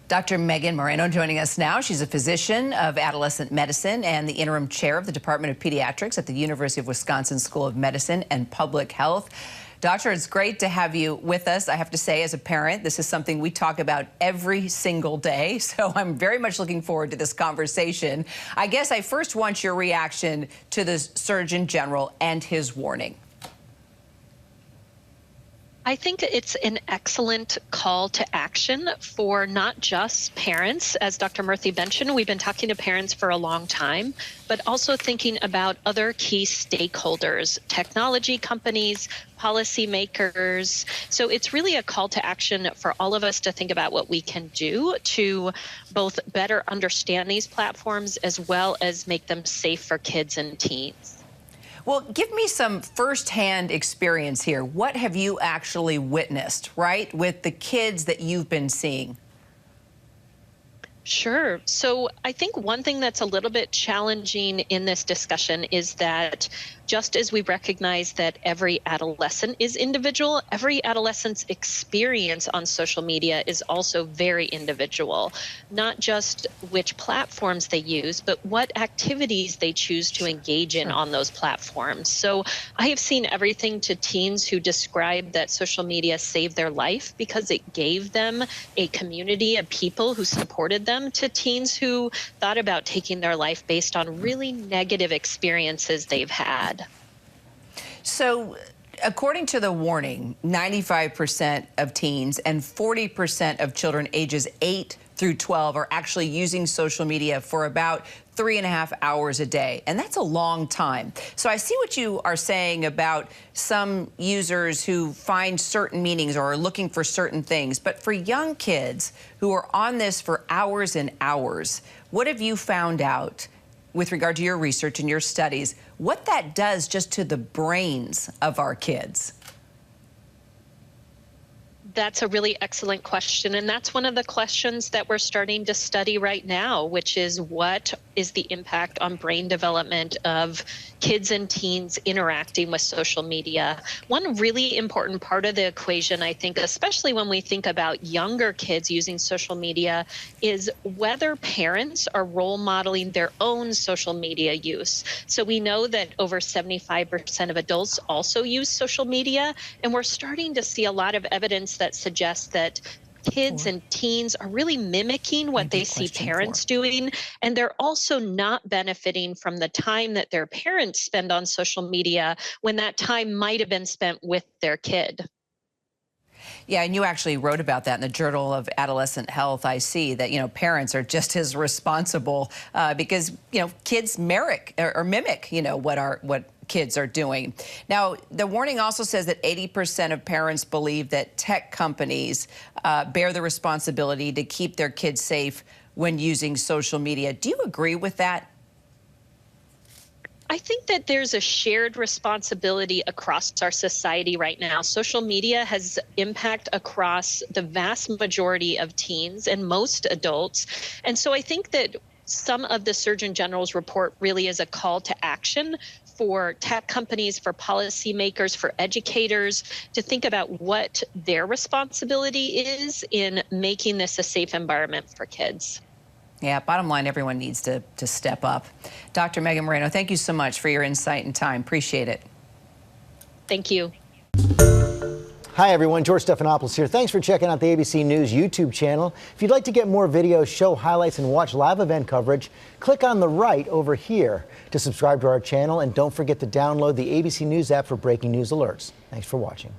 Dr. Megan Moreno joining us now. She's a physician of adolescent medicine and the interim chair of the Department of Pediatrics at the University of Wisconsin School of Medicine and Public Health. Doctor, it's great to have you with us. I have to say, as a parent, this is something we talk about every single day, so I'm very much looking forward to this conversation. I guess I first want your reaction to the Surgeon General and his warning. I think it's an excellent call to action for not just parents. As Dr. Murthy mentioned, we've been talking to parents for a long time, but also thinking about other key stakeholders, technology companies, policymakers. So it's really a call to action for all of us to think about what we can do to both better understand these platforms as well as make them safe for kids and teens. Well, give me some firsthand experience here. What have you actually witnessed, right, with the kids that you've been seeing? Sure. So I think one thing that's a little bit challenging in this discussion is that just as we recognize that every adolescent is individual, every adolescent's experience on social media is also very individual. Not just which platforms they use, but what activities they choose to engage in on those platforms. So I have seen everything to teens who describe that social media saved their life because it gave them a community of people who supported them, to teens who thought about taking their life based on really negative experiences they've had. So, according to the warning, 95% of teens and 40% of children ages 8 through 12 are actually using social media for about 3.5 hours a day. And that's a long time. So I see what you are saying about some users who find certain meanings or are looking for certain things. But for young kids who are on this for hours and hours, what have you found out with regard to your research and your studies, what that does just to the brains of our kids? That's a really excellent question. And that's one of the questions that we're starting to study right now, which is what is the impact on brain development of kids and teens interacting with social media. One really important part of the equation, I think, especially when we think about younger kids using social media, is whether parents are role modeling their own social media use. So we know that over 75% of adults also use social media, and we're starting to see a lot of evidence that suggests that kids and teens are really mimicking what they see parents doing, and they're also not benefiting from the time that their parents spend on social media when that time might have been spent with their kid. Yeah, and you actually wrote about that in the Journal of Adolescent Health. I see that, parents are just as responsible because, kids mimic, what kids are doing. Now, the warning also says that 80% of parents believe that tech companies bear the responsibility to keep their kids safe when using social media. Do you agree with that? I think that there's a shared responsibility across our society right now. Social media has impact across the vast majority of teens and most adults. And so I think that some of the Surgeon General's report really is a call to action for tech companies, for policymakers, for educators to think about what their responsibility is in making this a safe environment for kids. Yeah, bottom line, everyone needs to step up. Dr. Megan Moreno, thank you so much for your insight and time. Appreciate it. Thank you. Hi, everyone. George Stephanopoulos here. Thanks for checking out the ABC News YouTube channel. If you'd like to get more videos, show highlights, and watch live event coverage, click on the right over here to subscribe to our channel. And don't forget to download the ABC News app for breaking news alerts. Thanks for watching.